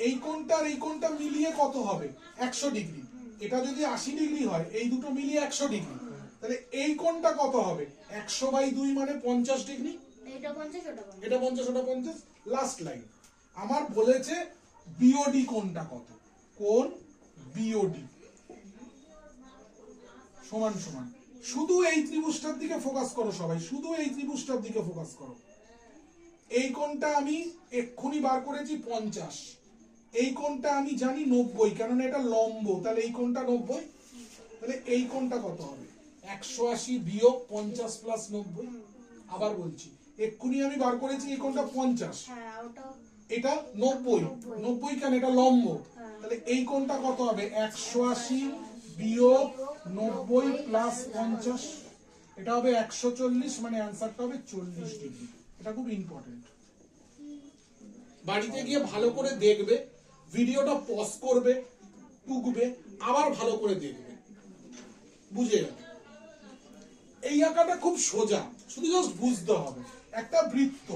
এই কোণটা আর এই কোণটা মিলিয়ে কত হবে? 100 ডিগ্রি। এটা যদি 80 ডিগ্রি হয়, এই দুটো মিলিয়ে 100 ডিগ্রি, তাহলে এই কোণটা কত হবে? 100 বাই 2 মানে 50 ডিগ্রি। এটা 50, ওটা 50। এটা 50, ওটা 50। লাস্ট লাইন আমার বলেছে বিওডি কোণটা কত। কোণ বিওডি সমান সমান, শুধু এই ত্রিভুজটার দিকে ফোকাস করো সবাই, শুধু এই ত্রিভুজটার দিকে ফোকাস করো। এই কোণটা আমি এক্ষুনি বার করেছি 50, এই কোণটা আমি জানি 90, কারণ এটা লম্ব, তাহলে এই কোণটা 90। তাহলে এই কোণটা কত হবে? 180 বিয়োগ 50 প্লাস 90। আবার বলছি, এক্ষুনি আমি বার করেছি এই কোণটা 50, হ্যাঁ, ওটা এটা 90। 90 কেন? এটা লম্ব। তাহলে এই কোণটা কত হবে? 180 বিয়োগ 90 প্লাস 50, এটা হবে 140, মানে অ্যান্সারটা হবে 40 ডিগ্রি। এটা খুব ইম্পর্টেন্ট। বাড়িতে গিয়ে ভালো করে দেখবে, ভিডিওটা পজ করবে, টুকবে, আবার ভালো করে দেখবে, বুঝে যাবে। এই আঁকাটা খুব সোজা, শুধু জাস্ট বুঝতে হবে। একটা বৃত্ত,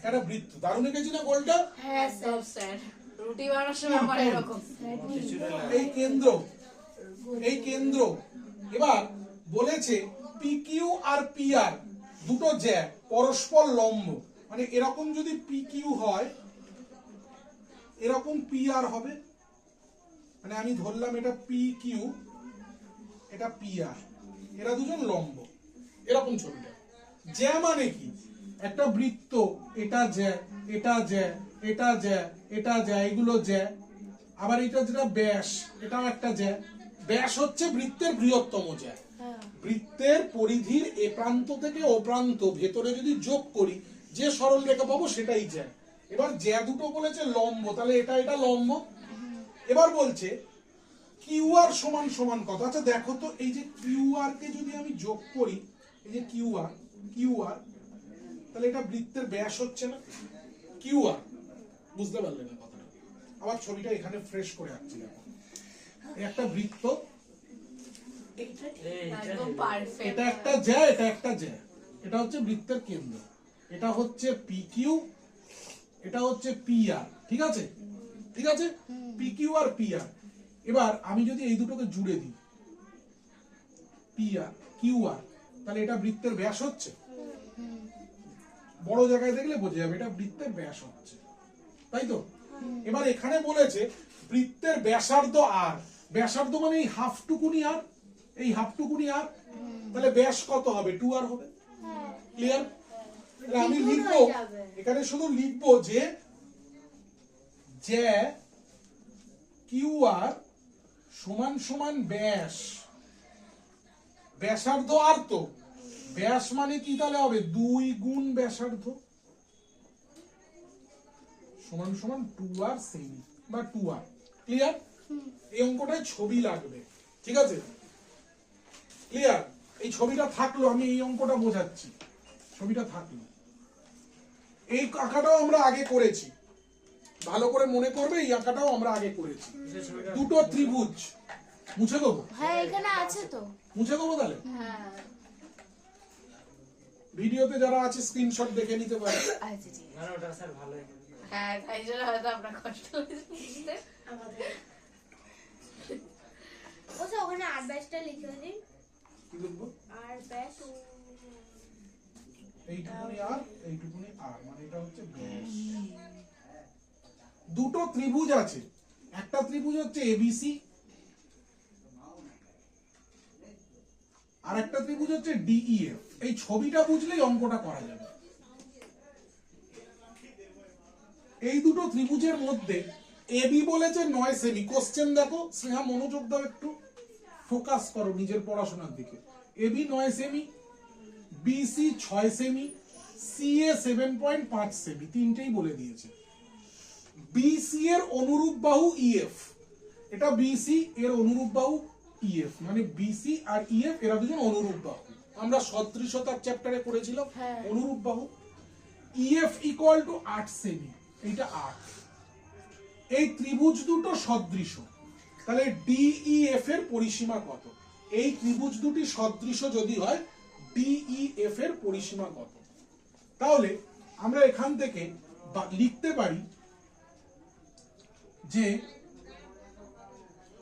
একটা বৃত্ত, দারুণ এঁকেছি না গোলটা? হ্যাঁ একদম স্যার, রুটি বানানোর সময় আমার এরকম এই কেন্দ্র, এই কেন্দ্র। এবার বলেছে পিকিউ আর পিআর দুটো জ্যা পরস্পর লম্ব, মানে এরকম যদি পিকিউ হয় এরকম পিআর হবে, মানে আমি ধরলাম এটা পিকিউ, এটা পিআর, এরা দুজন লম্ব, এরকম ছবিটা। জ্যা মানে কি? একটা বৃত্ত, এটা জ্যা, এটা জ্যা, এটা জ্যা, এটা জ্যা, এগুলো জ্যা। আবার এটা যেটা ব্যাস, এটাও একটা জ্যা। ব্যাস হচ্ছে বৃত্তের বৃহত্তম জ্যা। হ্যাঁ বৃত্তের পরিধির এ প্রান্ত থেকে ও প্রান্ত ভেতরে যদি যোগ করি যে সরল রেখা পাবো সেটাই জ্যা। এবার জ্যা দুটো বলেছে লম্ব, তাহলে এটা লম্ব। এবার বলছে কিউআর সমান সমান কত। আচ্ছা দেখো তো, এই যে কিউআর কে যদি আমি যোগ করি, এই যে কিউআর, তাহলে এটা বৃত্তের ব্যাস হচ্ছে না কিউআর। বুঝতে পারলে না কথাটা? আবার ছবিটা এখানে ফ্রেশ করে আনছি। দেখো এই একটা বৃত্ত, একদম পারফেক্ট। এটা একটা জ্যা, এটা একটা জ্যা, এটা হচ্ছে বৃত্তের কেন্দ্র, এটা হচ্ছে পি কিউ, এটা হচ্ছে পি আর। ঠিক আছে, ঠিক আছে, P Q R P R. এবার আমি যদি এই দুটোকে জুড়ে দিই পি আর কিউ আর, তাহলে এটা বৃত্তের ব্যাস হচ্ছে। বড় জায়গায় দেখলে বোঝা যাবে এটা বৃত্তের ব্যাস হচ্ছে, তাই তো? এবার এখানে বলেছে বৃত্তের ব্যাসার্ধ আর, ব্যাসার্ধ মানে এই হাফটুকুনি আর, এই হাফটুকুনি আর, তাহলে ব্যাস কত হবে? 2r হবে। ক্লিয়ার? আমি দ্বিগুণ লিখবো হয়ে যাবে। এখানে, শুধু লিখবো যে জ্যা কিউআর সমান সমান ব্যাস, ব্যাসার্ধ আর, তো ব্যাস মানে কি তাহলে হবে 2 গুণ ব্যাসার্ধ সমান সমান 2r সেমি বা 2r। ক্লিয়ার? এই অঙ্কটায় ছবি লাগবে, ঠিক আছে? ক্লিয়ার? এই ছবিটা থাকলো, আমি এই অঙ্কটা বোঝাচ্ছি, ছবিটা থাকলো। এই আঁকাটাও আমরা আগে করেছি, ভালো করে মনে করবে, এই আঁকাটাও আমরা আগে করেছি। দুটো ত্রিভুজ মুছে দেবো, হ্যাঁ এখানে আছে তো। মুছে দেবো তাহলে। হ্যাঁ ভিডিওতে যারা আছে স্ক্রিনশট দেখে নিতে পারে। আচ্ছা ঠিক আছে। না ওটা স্যার ভালোই। হ্যাঁ তাই জন্য হয়তো আপনার কষ্ট হয়েছে বুঝতে। আমাদের ওসে ওখানে 8 লিখে দিন। কি লিখবো? আর ব্যাস এইটুকুনি আর এইটুকুনি আর, মানে এটা হচ্ছে ব্যাস। দুটো ত্রিভুজ আছে, একটা ত্রিভুজ হচ্ছে এবিসি, আর একটা ত্রিভুজ হচ্ছে ডিইএফ। এই ছবিটা বুঝলেই অঙ্কটা করা যাবে। এই দুটো ত্রিভুজের মধ্যে এবি বলেছে 9 সেমি। কোশ্চেন দেখো, স্নেহা মনোযোগ দাও, একটু ফোকাস করো নিজের পড়াশোনার দিকে। এবি 9 সেমি, বিসি 6 সেমি, সিএ 7.5 সেমি, তিনটেই বলে দিয়েছে। বিসি এর অনুরূপ বাহু ইএফ, এটা বিসি এর অনুরূপ বাহু ইএফ, মানে বিসি আর ইএফ এরা দুজন অনুরূপ বাহু। আমরা সদৃশতার চ্যাপ্টারে করেছিলাম অনুরূপ বাহু। ইএফ ইকুয়াল টু 8 সেমি, এইটা 8। এই ত্রিভুজ দুটো সদৃশ, তাহলে ডিইএফ এর পরিসীমা কত? এই ত্রিভুজ দুটি সদৃশ যদি হয়, ডিইএফ এর পরিসীমা কত? তাহলে আমরা এখান থেকে লিখতে পারি যে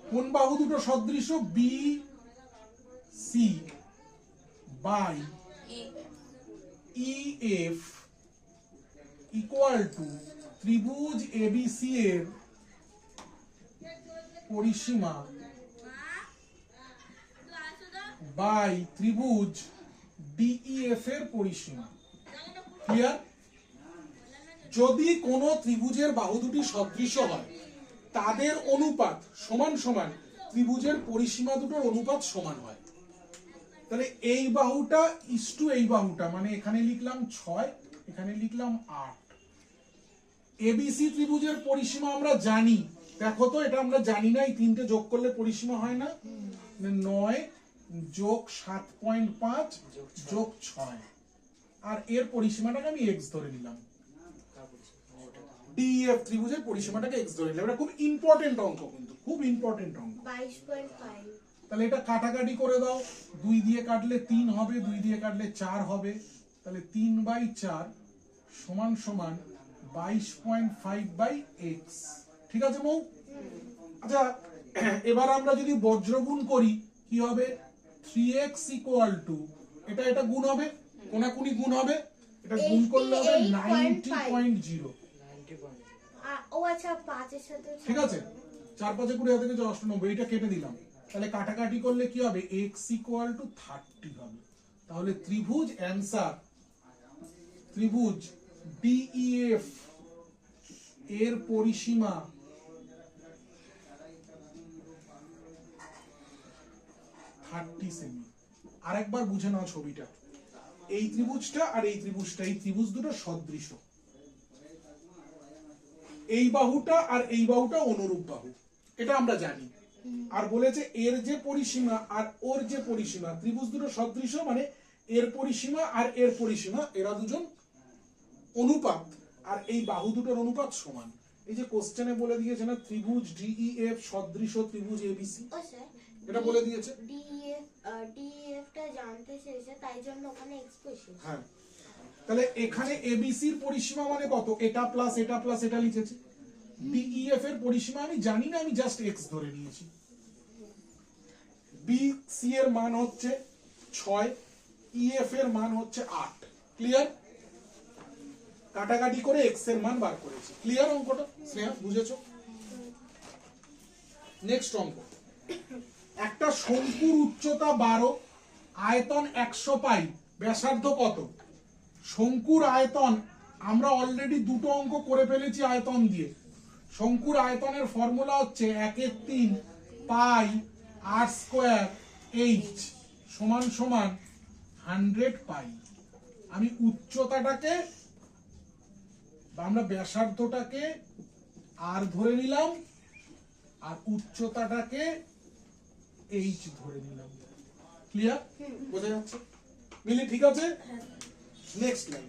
কোন বাহু দুটো সদৃশ? B C by EF equal to ত্রিভুজ এবিসি এর পরিসীমা বাই ত্রিভুজ ডিইএফ এর পরিসীমা। ক্লিয়ার? যদি কোন ত্রিভুজের বাহু দুটি সদৃশ হয়, তাদের অনুপাত সমান সমান ত্রিভুজের পরিসীমা দুটোর অনুপাত সমান হয়। তাহলে এই বাহুটা ইস্টু এই বাহুটা, মানে এখানে লিখলাম 6, এখানে লিখলাম 8। এবিসি ত্রিভুজের পরিসীমা আমরা জানি, দেখো তো এটা আমরা জানি না, এই তিনটে যোগ করলে পরিসীমা হয় না? 9 যোগ 7.5 যোগ 6, আর এর পরিসীমাটাকে আমি এক্স ধরে নিলাম। ডিএফ ত্রিভুজের পরিসীমাটাকে এক্স ধরে নিলাম। এটা খুব ইম্পর্টেন্ট অঙ্ক, কিন্তু খুব ইম্পর্টেন্ট অঙ্ক। 22.5। তাহলে এটা কাটাকাটি করে দাও, 2 দিয়ে কাটলে 3 হবে, 2 দিয়ে কাটলে 4 হবে, তাহলে 3/4 সমান সমান 22.5/x। ঠিক আছে মৌ? আচ্ছা এবার আমরা যদি বজ্রগুণ করি কি হবে? 3x ইকুয়াল টু, এটা গুণ হবে, কোনাকুনি গুণ হবে, এটা গুণ করলে হবে 90.0। ও আচ্ছা 5 এর সাথে ঠিক আছে, 4 5 20 থেকে 98, এটা কেটে দিলাম। তাহলে কাটাকাটি করলে কি হবে? x ইকুয়াল টু 30 হবে। তাহলে ত্রিভুজ অ্যানসার, ত্রিভুজ ডিইএফ এর পরিসীমা 30 সেমি। আরেকবার বুঝে নাও ছবিটা, এই ত্রিভুজটা আর এই ত্রিভুজটা, এই ত্রিভুজ দুটো সদৃশ, এই বাহুটা আর এই বাহুটা অনুরূপ বাহু, এটা আমরা জানি। আর বলেছে এর যে পরিসীমা আর ওর যে পরিসীমা, ত্রিভুজ দুটো সদৃশ মানে এর পরিসীমা আর এর পরিসীমা এরা দুজন অনুপাত, আর এই বাহু দুটোর অনুপাত সমান। এই যে কোশ্চেনে বলে দিয়েছে না ত্রিভুজ ডিইএফ সদৃশ ত্রিভুজ এবিসি, ও স্যার এটা বলে দিয়েছে। ডিএফ টা জানতে চেয়েছে, তাই জন্য ওখানে এক্সপ্রেশন। হ্যাঁ, তাহলে এখানে এবিসির পরিসীমা মানে কত, এটা প্লাস এটা প্লাস এটা লিখেছি। ডিইএফ এর পরিসীমা আমি জানি না, আমি জাস্ট এক্স ধরে নিয়েছি। বিসি এর মান হচ্ছে 6, ইএফ এর মান হচ্ছে 8। ক্লিয়ার? কাটাকাটি করে এক্স এর মান বার করেছি। ক্লিয়ার অঙ্কটা? স্নেহা বুঝেছো? নেক্সট অঙ্ক, একটা শঙ্কুর উচ্চতা 12, আয়তন 100 পাই, ব্যাসার্ধ কত? শঙ্কুর আয়তন আমরা অলরেডি দুটো অঙ্ক করে ফেলেছি আয়তন দিয়ে। শঙ্কুর আয়তনের ফর্মুলা হচ্ছে 1/3 পাই আর স্কোয়ার এইচ সমান সমান 100 পাই। আমি উচ্চতাটাকে বা আমরা ব্যাসার্ধটাকে আর ধরে নিলাম আর উচ্চতাটাকে এইচ ধরে নিলাম। ক্লিয়ার? বোঝা যাচ্ছে? মিলি ঠিক আছে? নেক্সট লাইন,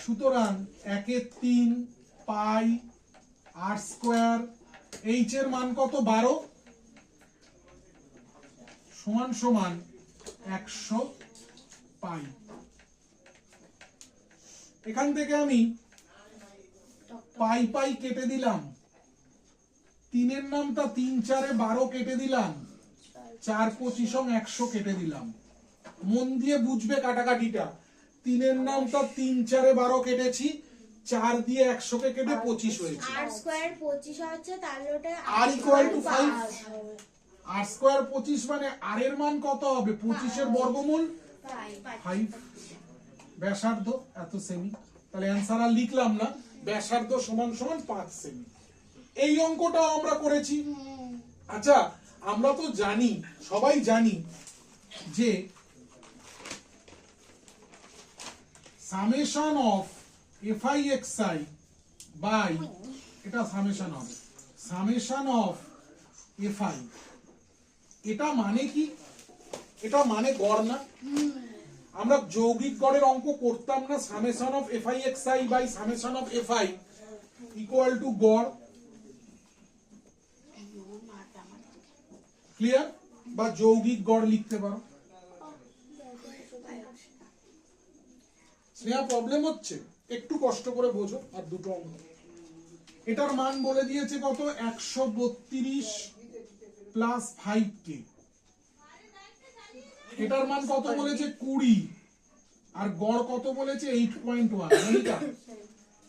সুতরাং 1/3 পাই আর স্কোয়ার এইচ এর মান কত? 12 সমান সমান 100 পাই। এখান থেকে আমি পাই পাই কেটে দিলাম, 3 এর নামটা 3 4 12 কেটে দিলাম, 4 25 100 কেটে দিলাম। মন দিয়ে বুঝবে কাটাকাটিটা। 3 এর নামটা 3 4 12 কেটেছি, 4 দিয়ে 100 কে কেটে 25 হয়েছে। আর স্কয়ার 25 হচ্ছে, তাহলে ওটা আর ইকুয়াল টু 5। আর স্কয়ার 25 মানে আর এর মান কত হবে? 25 এর বর্গমূল 5। ব্যাসার্ধ এত সেমি, তাহলে অ্যানসার আর লিখলাম না, ব্যাসার্ধ সমান সমান 5 সেমি। এই অঙ্কটাও আমরা করেছি। আচ্ছা, আমরা তো জানি, সবাই জানি যে summation of FI XI by, এটা সামেশন হবে, সামেশন অফ এফআই, এটা মানে কি? এটা মানে গড় না? আমরা যৌগিক গড়ের অঙ্ক করতাম না, summation of FI XI by summation of FI equal to গড়। ক্লিয়ার? বা যৌগিক গড় লিখতে পারো। স্নেহা প্রবলেম হচ্ছে? একটু কষ্ট করে বোঝো। আর দুটো অঙ্ক, এটার মান বলে দিয়েছে কত? 132 প্লাস 5k। এটার মান কত বলেছে? 20। আর গড় কত বলেছে? 8.1। এইটা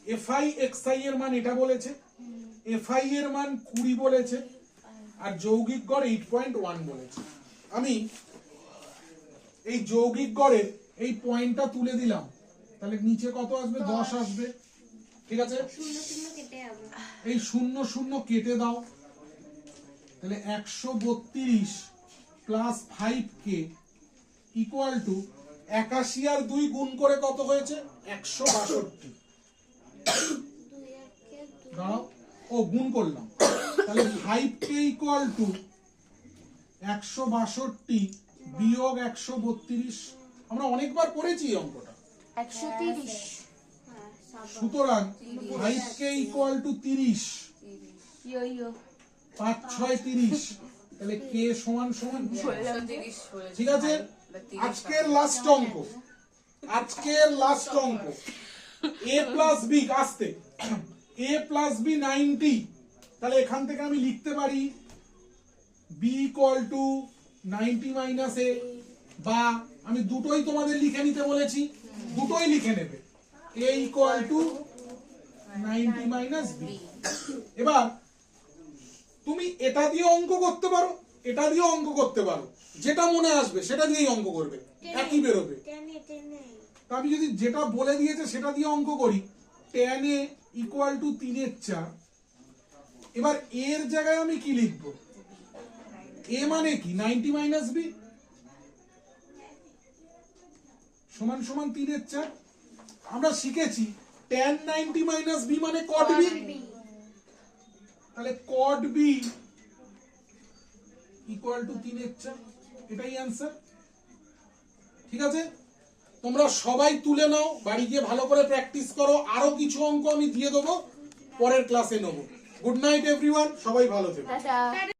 এফআই এক্সআই এর মান এটা বলেছে, এফআই এর মান 20 বলেছে, আর যৌগিক গড় 8.1 বলেছে। আমি এই যৌগিক গড়ের এই পয়েন্টটা তুলে দিলাম, তাহলে নিচে কত আসবে? 10 আসবে। ঠিক আছে, 0 কেটে যাবে। এই 0 0 কেটে দাও, তাহলে 132 প্লাস 5k ইকুয়াল টু 81 আর 2 গুণ করে কত হয়েছে? 162। দাঁড়াও, ও গুণ করলাম, তাহলে 5k ইকুয়াল টু 162 বিয়োগ 132। আমরা অনেকবার করেছি এই অঙ্কটা। 130। সুতরাং 5k ইকুয়াল টু 30, ইয়ো ইয়ো 5 6 30, তাহলে k সমান সমান 30 ঠিক আছে। আজকের লাস্ট অঙ্ক, আজকের লাস্ট অঙ্ক, a প্লাস বি আসতে a প্লাস বি 90। তাহলে এখান থেকে আমি লিখতে পারি b equal to 90 minus a, বা আমি দুটোই তোমাদের লিখে নিতে বলেছি, দুটোই লিখে নেবে, a equal to 90 minus b। এবার তুমি এটা দিয়ে অঙ্ক করতে পারো, এটা দিয়ে অঙ্ক করতে পারো, যেটা মনে আসবে সেটা দিয়েই অঙ্ক করবে, একই বেরোবে। তো আমি যদি যেটা বলে দিয়েছে সেটা দিয়ে অঙ্ক করি, tan a ইকুয়াল টু 3/4। এবার এর জায়গায় আমি কি লিখবো? এ মানে কি 90 মাইনাস বি সমান সমান 3/4। আমরা শিখেছি tan 90 মাইনাস বি মানে cot b, তাহলে cot b ইকুয়াল টু 3/4, এটাই অ্যান্সার। ঠিক আছে, তোমরা সবাই তুলে নাও, বাড়ি গিয়ে ভালো করে প্র্যাকটিস করো। আরো কিছু অঙ্ক আমি দিয়ে দেবো, পরের ক্লাসে নেবো। গুড নাইট এভরিওয়ান, সবাই ভালো থেকো। টাটা।